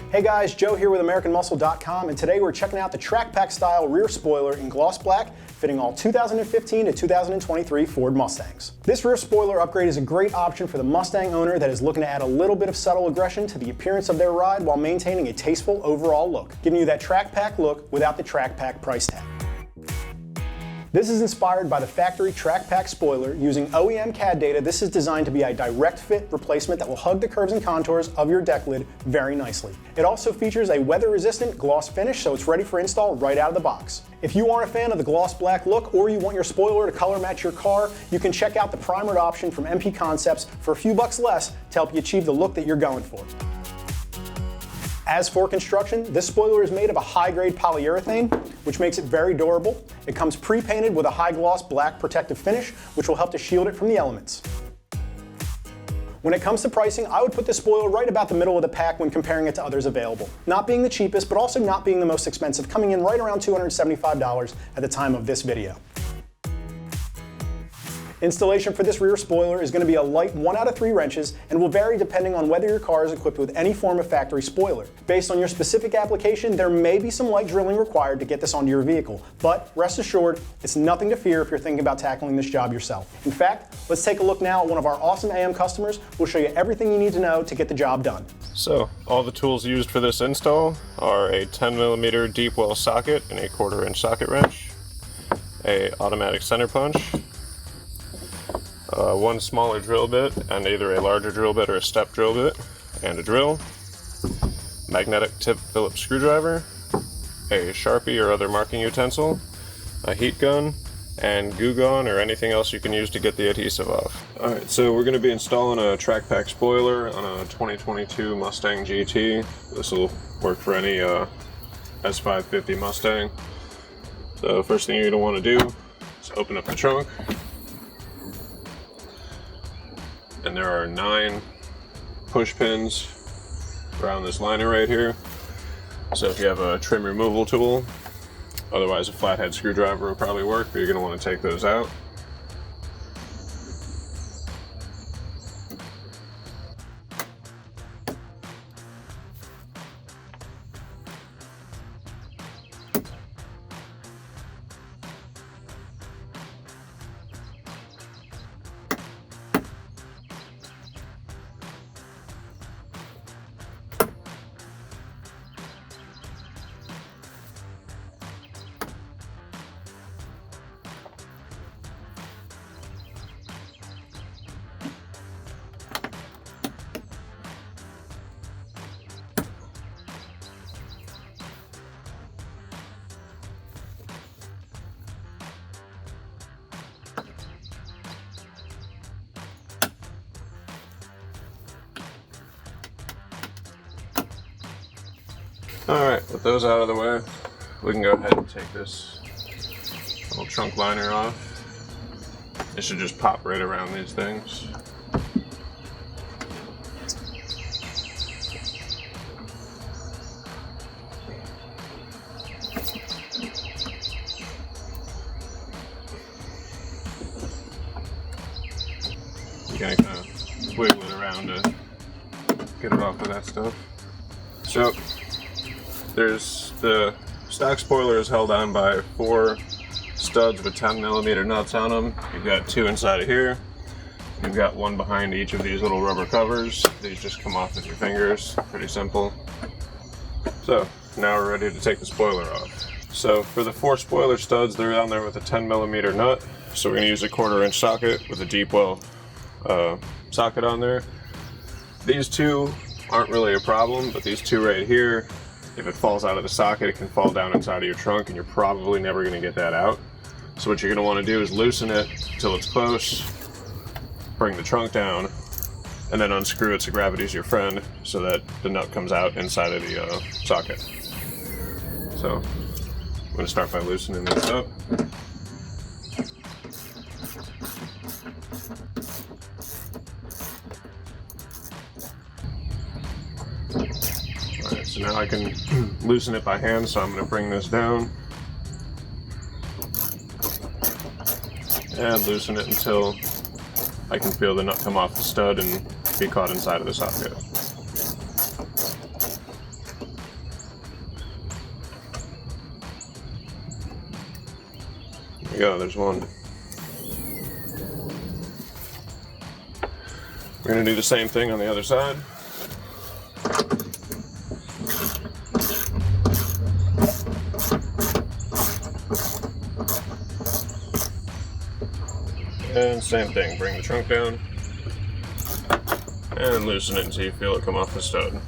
Hey guys, Joe here with AmericanMuscle.com, and today we're checking out the Track Pack style rear spoiler in gloss black, fitting all 2015 to 2023 Ford Mustangs. This rear spoiler upgrade is a great option for the Mustang owner that is looking to add a little bit of subtle aggression to the appearance of their ride while maintaining a tasteful overall look, giving you that Track Pack look without the Track Pack price tag. This is inspired by the factory Track Pack spoiler. Using OEM CAD data, this is designed to be a direct fit replacement that will hug the curves and contours of your deck lid very nicely. It also features a weather-resistant gloss finish, so it's ready for install right out of the box. If you aren't a fan of the gloss black look, or you want your spoiler to color match your car, you can check out the primered option from MP Concepts for a few bucks less to help you achieve the look that you're going for. As for construction, this spoiler is made of a high-grade polyurethane, which makes it very durable. It comes pre-painted with a high-gloss black protective finish, which will help to shield it from the elements. When it comes to pricing, I would put this spoiler right about the middle of the pack when comparing it to others available. Not being the cheapest, but also not being the most expensive, coming in right around $275 at the time of this video. Installation for this rear spoiler is going to be a light 1 out of 3 wrenches and will vary depending on whether your car is equipped with any form of factory spoiler. Based on your specific application, there may be some light drilling required to get this onto your vehicle, but rest assured, it's nothing to fear if you're thinking about tackling this job yourself. In fact, let's take a look now at one of our awesome AM customers who will show you everything you need to know to get the job done. So, all the tools used for this install are a 10mm deep well socket and a 1/4 inch socket wrench, a automatic center punch, one smaller drill bit and either a larger drill bit or a step drill bit, and a drill, magnetic tip Phillips screwdriver, a Sharpie or other marking utensil, a heat gun, and glue gun or anything else you can use to get the adhesive off. Alright, so we're going to be installing a Track Pack spoiler on a 2022 Mustang GT. This will work for any S550 Mustang. So first thing you're going to want to do is open up the trunk. And there are 9 push pins around this liner right here. So if you have a trim removal tool, otherwise a flathead screwdriver will probably work, but you're going to want to take those out. Alright, with those out of the way, we can go ahead and take this little trunk liner off. It should just pop right around these things. You gotta kind of wiggle it around to get it off of that stuff. So, there's the stock spoiler is held on by 4 studs with 10mm nuts on them. You've got 2 inside of here. You've got 1 behind each of these little rubber covers. These just come off with your fingers. Pretty simple. So now we're ready to take the spoiler off. So for the 4 spoiler studs, they're down there with a 10mm nut. So we're going to use a 1/4 inch socket with a deep well socket on there. These 2 aren't really a problem, but these 2 right here, if it falls out of the socket, it can fall down inside of your trunk and you're probably never going to get that out. So what you're going to want to do is loosen it till it's close, bring the trunk down, and then unscrew it so gravity's your friend so that the nut comes out inside of the socket. So I'm going to start by loosening this up. Alright, so now I can loosen it by hand, so I'm going to bring this down and loosen it until I can feel the nut come off the stud and be caught inside of the socket. go, there's one. We're going to do the same thing on the other side. And same thing, bring the trunk down and loosen it until you feel it come off the stud.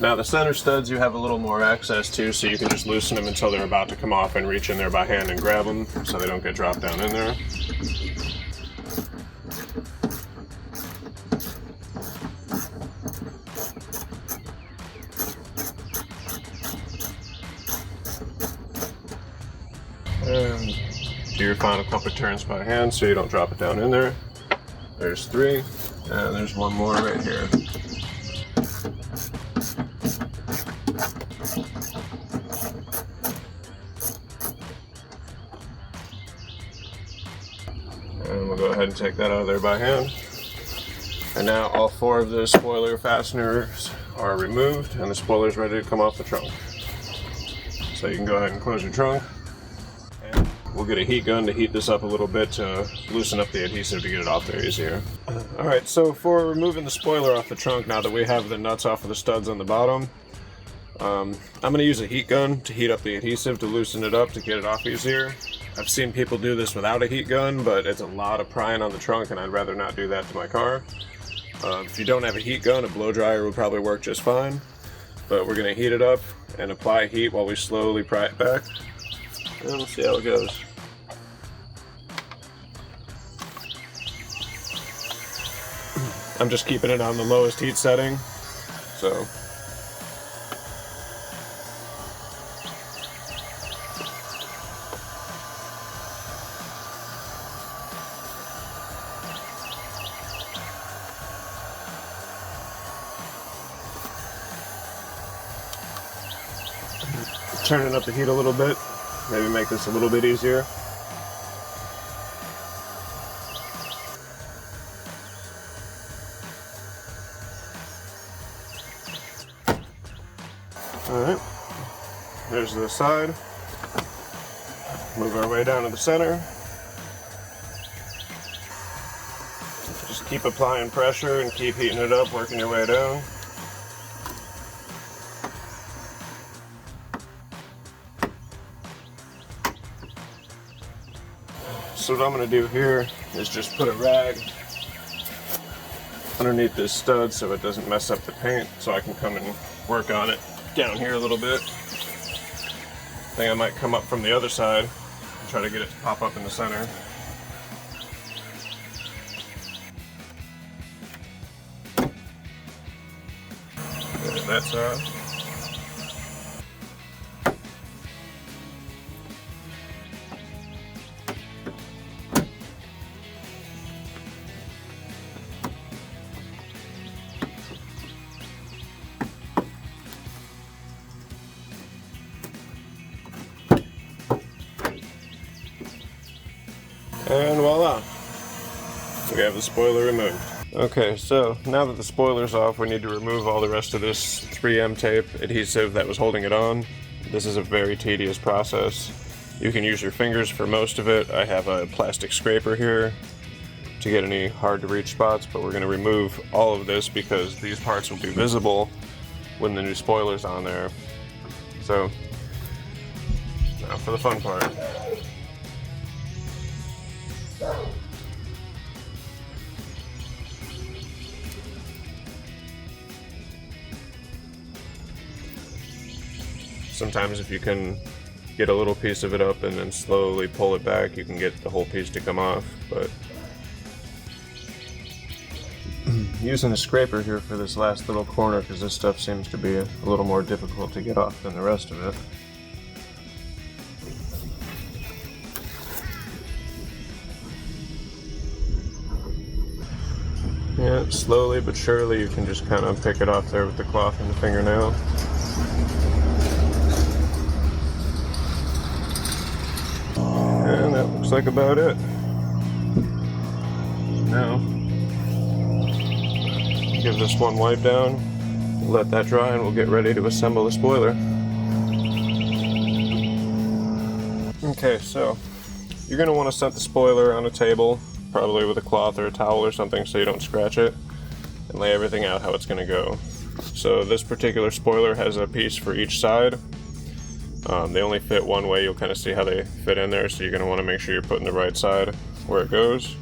Now the center studs you have a little more access to, so you can just loosen them until they're about to come off and reach in there by hand and grab them so they don't get dropped down in there. And do your final couple of turns by hand so you don't drop it down in there. There's 3, and there's one more right here. And we'll go ahead and take that out of there by hand. And now all 4 of the spoiler fasteners are removed and the spoiler is ready to come off the trunk. So you can go ahead and close your trunk. And we'll get a heat gun to heat this up a little bit to loosen up the adhesive to get it off there easier. Alright, so for removing the spoiler off the trunk, now that we have the nuts off of the studs on the bottom, I'm going to use a heat gun to heat up the adhesive to loosen it up to get it off easier. I've seen people do this without a heat gun, but it's a lot of prying on the trunk and I'd rather not do that to my car. If you don't have a heat gun, a blow dryer will probably work just fine. But we're going to heat it up and apply heat while we slowly pry it back. And we'll see how it goes. I'm just keeping it on the lowest heat setting, so. Turning up the heat a little bit, maybe make this a little bit easier. Alright, there's the side. Move our way down to the center. Just keep applying pressure and keep heating it up, working your way down. So what I'm going to do here is just put a rag underneath this stud so it doesn't mess up the paint, so I can come and work on it down here a little bit. I think I might come up from the other side and try to get it to pop up in the center. And that's and voila, we have the spoiler removed. Okay, so now that the spoiler's off, we need to remove all the rest of this 3M tape adhesive that was holding it on. This is a very tedious process. You can use your fingers for most of it. I have a plastic scraper here to get any hard to reach spots, but we're going to remove all of this because these parts will be visible when the new spoiler's on there. So, now for the fun part. Sometimes if you can get a little piece of it up and then slowly pull it back, you can get the whole piece to come off, but using a scraper here for this last little corner because this stuff seems to be a little more difficult to get off than the rest of it. Yeah, slowly but surely you can just kind of pick it off there with the cloth and the fingernail. And that looks like about it. Now, give this one wipe down. let that dry and we'll get ready to assemble the spoiler. Okay, so you're going to want to set the spoiler on a table, probably with a cloth or a towel or something so you don't scratch it, and lay everything out how it's going to go. So this particular spoiler has a piece for each side. They only fit one way. You'll kind of see how they fit in there, so you're going to want to make sure you're putting the right side where it goes.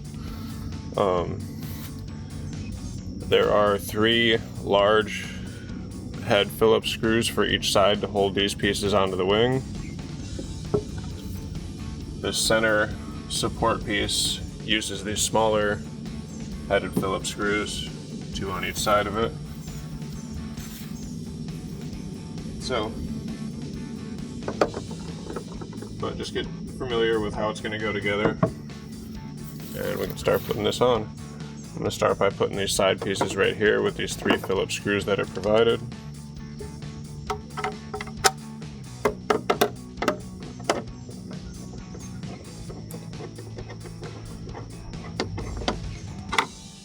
There are 3 large head Phillips screws for each side to hold these pieces onto the wing. The center support piece uses these smaller headed Phillips screws, 2 on each side of it. So, but just get familiar with how it's going to go together, and we can start putting this on. I'm going to start by putting these side pieces right here with these 3 Phillips screws that are provided.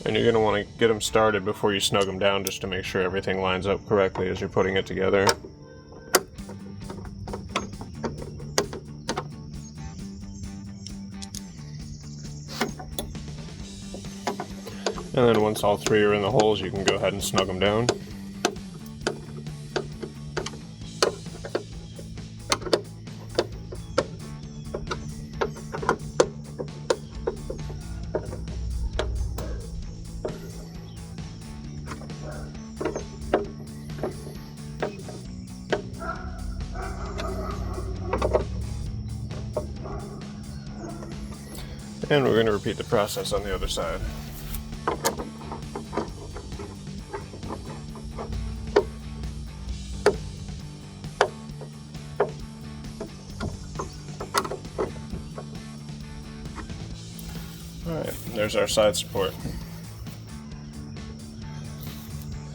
And you're going to want to get them started before you snug them down, just to make sure everything lines up correctly as you're putting it together. And then once all 3 are in the holes, you can go ahead and snug them down. And we're going to repeat the process on the other side. Alright, there's our side support.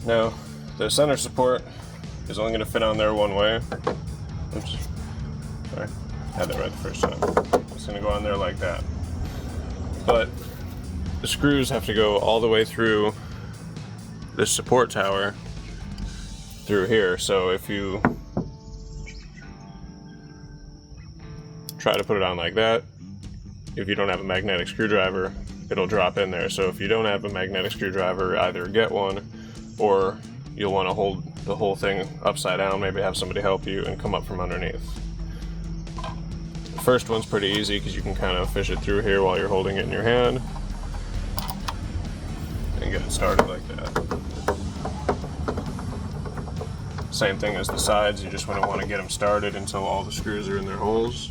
Now, the center support is only going to fit on there one way. Oops. Sorry, had that right the first time. It's going to go on there like that. But the screws have to go all the way through this support tower through here. So if you try to put it on like that, if you don't have a magnetic screwdriver, it'll drop in there. So if you don't have a magnetic screwdriver, either get one, or you'll want to hold the whole thing upside down, maybe have somebody help you and come up from underneath. The first one's pretty easy because you can kind of fish it through here while you're holding it in your hand and get it started like that. Same thing as the sides, you just want to get them started until all the screws are in their holes.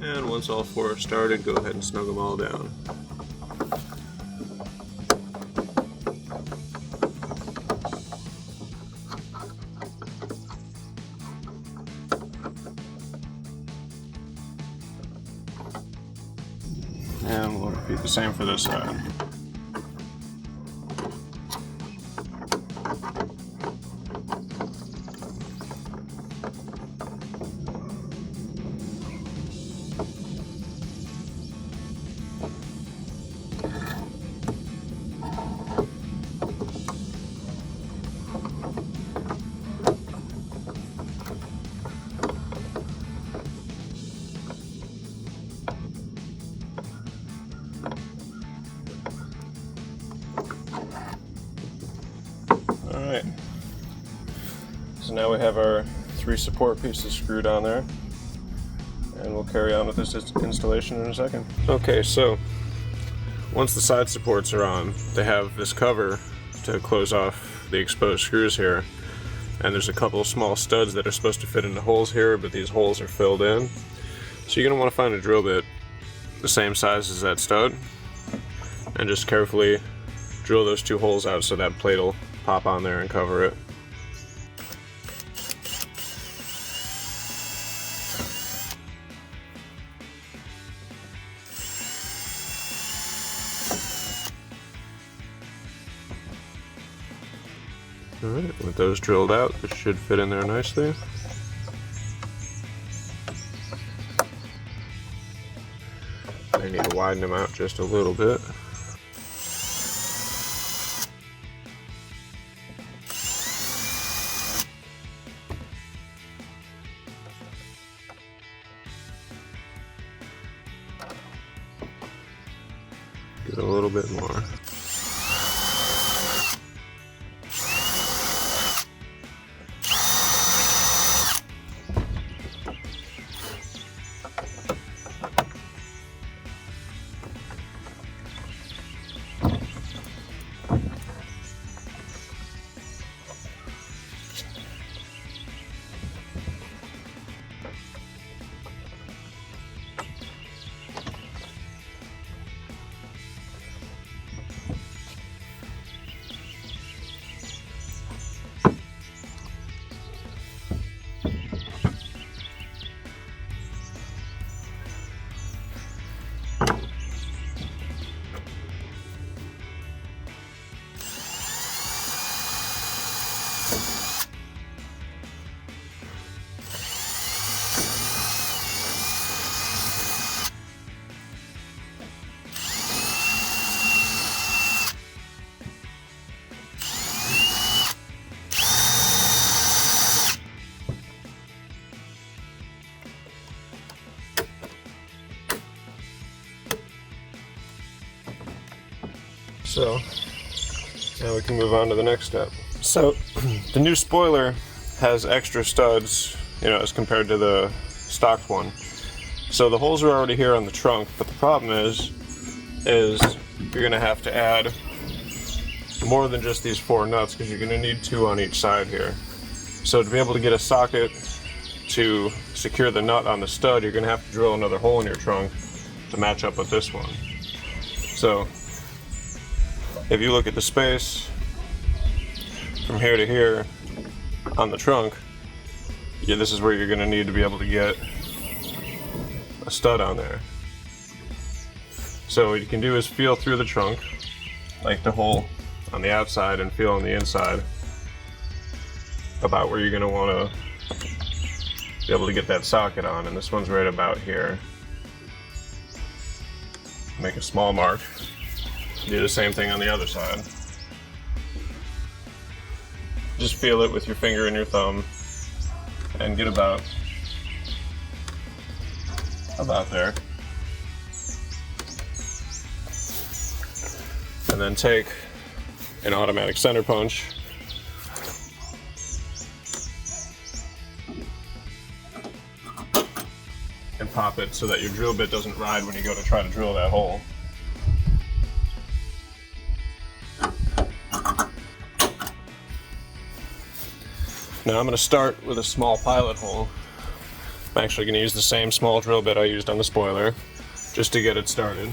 And once all 4 are started, go ahead and snug them all down. And we'll repeat the same for this side. Alright, so now we have our 3 support pieces screwed on there, and we'll carry on with this installation in a second. Okay, so once the side supports are on, they have this cover to close off the exposed screws here, and there's a couple of small studs that are supposed to fit into holes here, but these holes are filled in. So you're going to want to find a drill bit the same size as that stud, and just carefully drill those 2 holes out so that plate will pop on there and cover it. Alright, with those drilled out, it should fit in there nicely. I need to widen them out just a little bit. Get a little bit more. So now we can move on to the next step. So the new spoiler has extra studs, as compared to the stock one. So the holes are already here on the trunk, but the problem is you're gonna have to add more than just these 4 nuts, because you're gonna need 2 on each side here. So to be able to get a socket to secure the nut on the stud, you're gonna have to drill another hole in your trunk to match up with this one. So if you look at the space from here to here on the trunk, this is where you're going to need to be able to get a stud on there. So what you can do is feel through the trunk, like the hole on the outside, and feel on the inside about where you're going to want to be able to get that socket on. And this one's right about here. Make a small mark. Do the same thing on the other side. Just feel it with your finger and your thumb and get about there. And then take an automatic center punch and pop it so that your drill bit doesn't ride when you go to try to drill that hole. Now I'm going to start with a small pilot hole. I'm actually going to use the same small drill bit I used on the spoiler, just to get it started.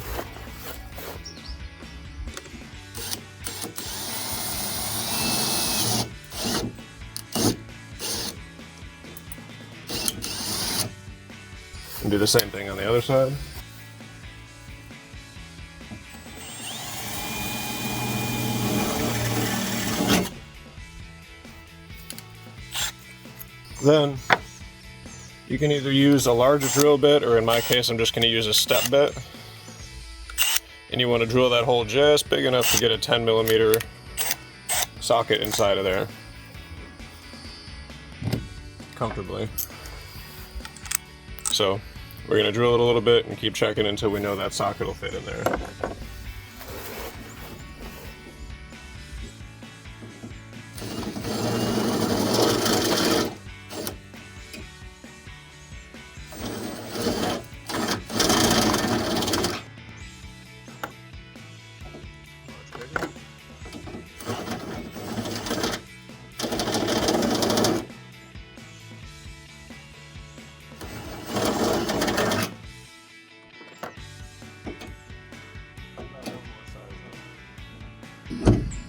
And do the same thing on the other side. Then you can either use a larger drill bit, or in my case I'm just going to use a step bit. And you want to drill that hole just big enough to get a 10mm socket inside of there comfortably. So we're going to drill it a little bit and keep checking until we know that socket will fit in there.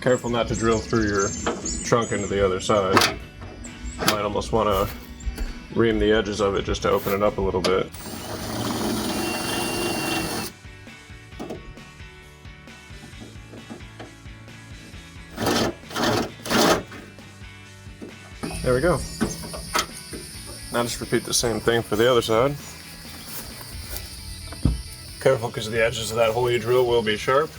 Careful not to drill through your trunk into the other side. You might almost want to ream the edges of it just to open it up a little bit. There we go. Now just repeat the same thing for the other side. Careful because the edges of that hole you drill will be sharp.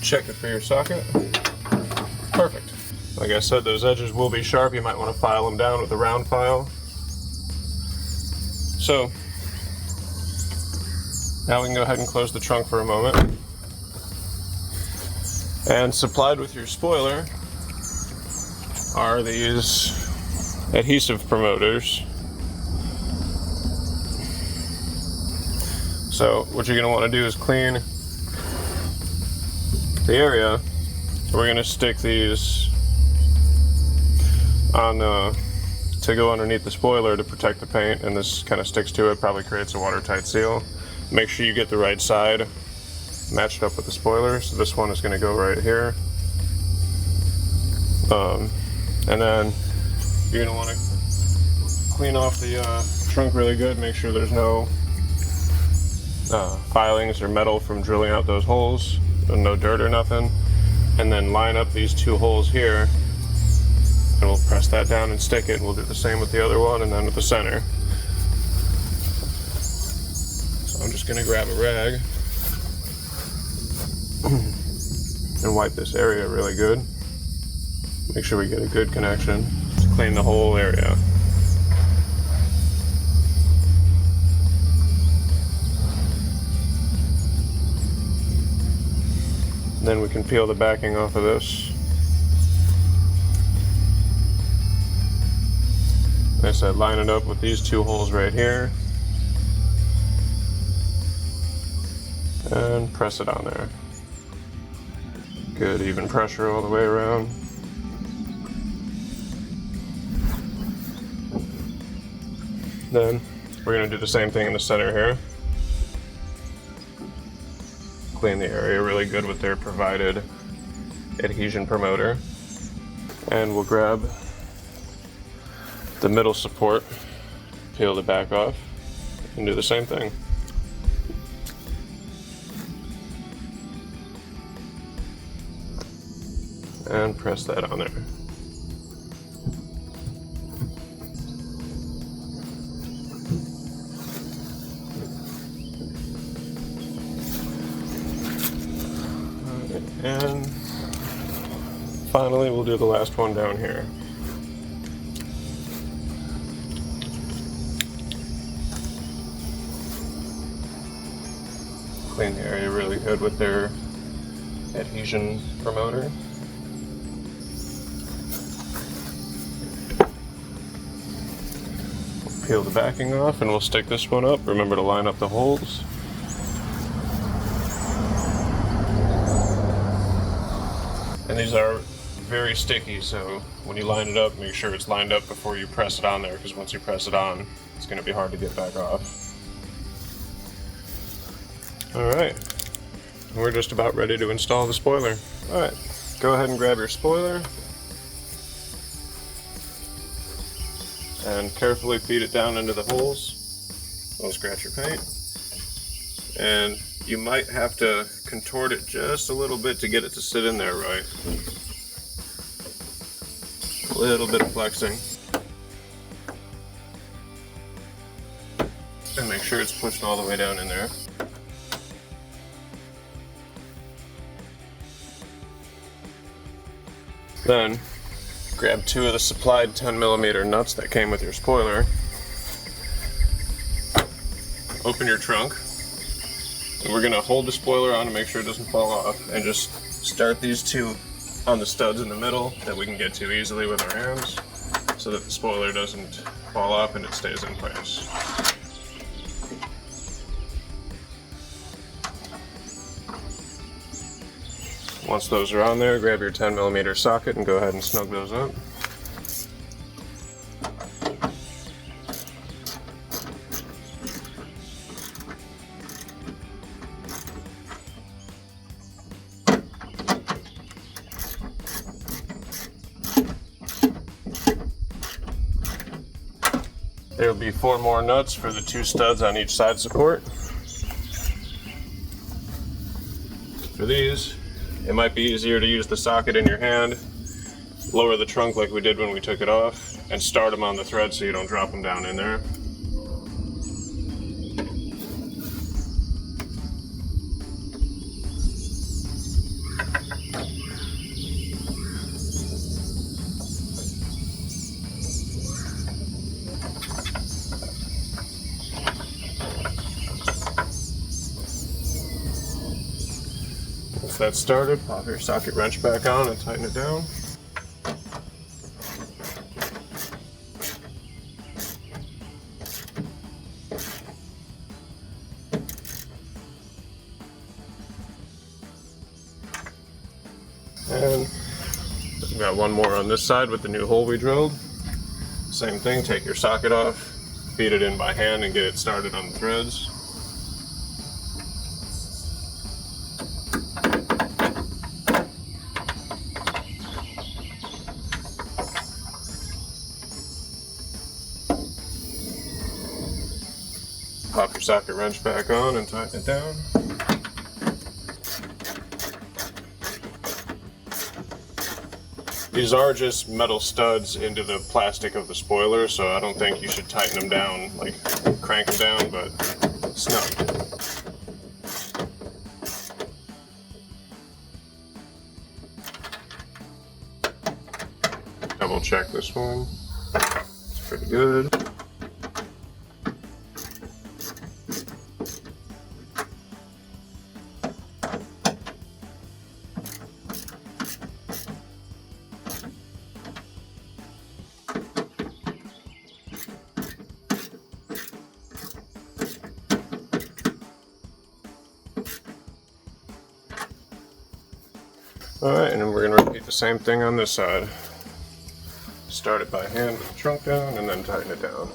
Check it for your socket. Perfect. Like I said, those edges will be sharp. You might want to file them down with a round file. So, now we can go ahead and close the trunk for a moment. And supplied with your spoiler are these adhesive promoters. So what you're going to want to do is clean the area. So we're going to stick these on to go underneath the spoiler to protect the paint, and this kind of sticks to it, probably creates a watertight seal. Make sure you get the right side matched up with the spoiler. So this one is going to go right here. And then you're going to want to clean off the trunk really good, make sure there's no filings or metal from drilling out those holes, no dirt or nothing. And then line up these two holes here, and we'll press that down and stick it. We'll do the same with the other one and then with the center. So I'm just going to grab a rag and wipe this area really good. Make sure we get a good connection to clean the whole area. Then we can peel the backing off of this. Like I said, line it up with these two holes right here. And press it on there. Good even pressure all the way around. Then we're going to do the same thing in the center here. Clean the area really good with their provided adhesion promoter. And we'll grab the middle support, peel the back off, and do the same thing. And press that on there. And finally, we'll do the last one down here. Clean the area really good with their adhesion promoter. We'll peel the backing off and we'll stick this one up. Remember to line up the holes. And these are very sticky, so when you line it up, make sure it's lined up before you press it on there, because once you press it on, it's going to be hard to get back off. Alright, we're just about ready to install the spoiler. Alright, go ahead and grab your spoiler and carefully feed it down into the holes. Don't scratch your paint. And you might have to contort it just a little bit to get it to sit in there right. A little bit of flexing. And make sure it's pushed all the way down in there. Then, grab two of the supplied 10mm nuts that came with your spoiler. Open your trunk. And we're going to hold the spoiler on to make sure it doesn't fall off, and just start these two on the studs in the middle that we can get to easily with our hands, so that the spoiler doesn't fall off and it stays in place. Once those are on there, grab your 10mm socket and go ahead and snug those up. There will be 4 more nuts for the 2 studs on each side support. For these, it might be easier to use the socket in your hand, lower the trunk like we did when we took it off, and start them on the thread so you don't drop them down in there. Once that's started, pop your socket wrench back on and tighten it down. And we've got one more on this side with the new hole we drilled. Same thing, take your socket off, feed it in by hand and get it started on the threads. Pop your socket wrench back on and tighten it down. These are just metal studs into the plastic of the spoiler, so I don't think you should tighten them down, like crank them down, but snug. Double check this one. It's pretty good. Alright, and then we're going to repeat the same thing on this side. Start it by hand with the trunk down and then tighten it down.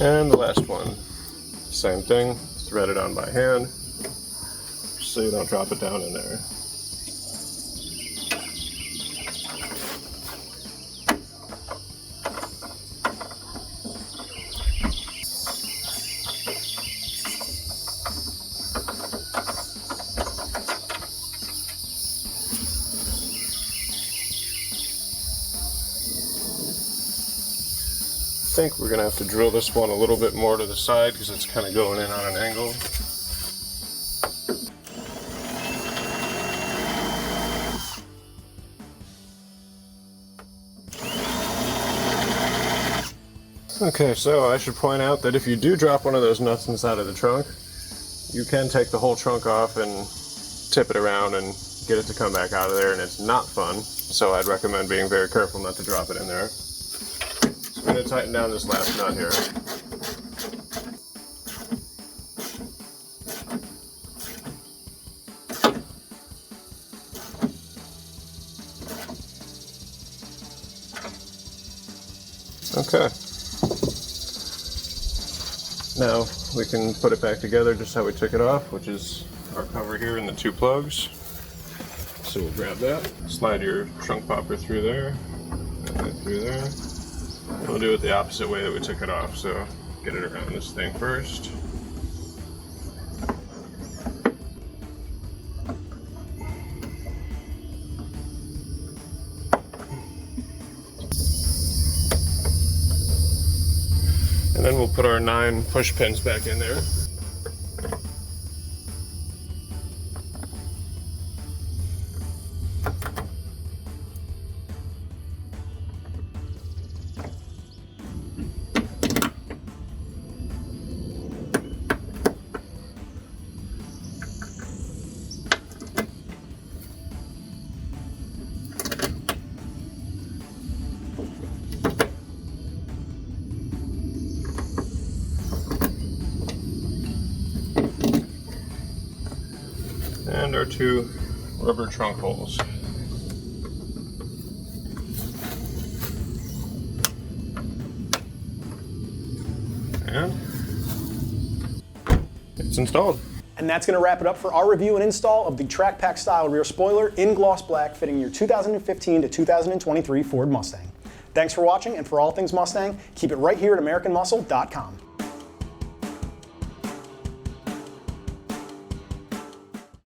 And the last one, same thing, thread it on by hand, so you don't drop it down in there. I think we're going to have to drill this one a little bit more to the side because it's kind of going in on an angle. Okay, so I should point out that if you do drop one of those nuts inside of the trunk, you can take the whole trunk off and tip it around and get it to come back out of there, and it's not fun. So I'd recommend being very careful not to drop it in there. I'm going to tighten down this last nut here. Okay. Now we can put it back together just how we took it off, which is our cover here and the 2 plugs. So we'll grab that, slide your trunk popper through there, and then through there. And we'll do it the opposite way that we took it off, so get it around this thing first. And then we'll put our 9 push pins back in there. our two rubber trunk holes. And it's installed. And that's going to wrap it up for our review and install of the Track Pack style rear spoiler in gloss black fitting your 2015 to 2023 Ford Mustang. Thanks for watching, and for all things Mustang, keep it right here at AmericanMuscle.com.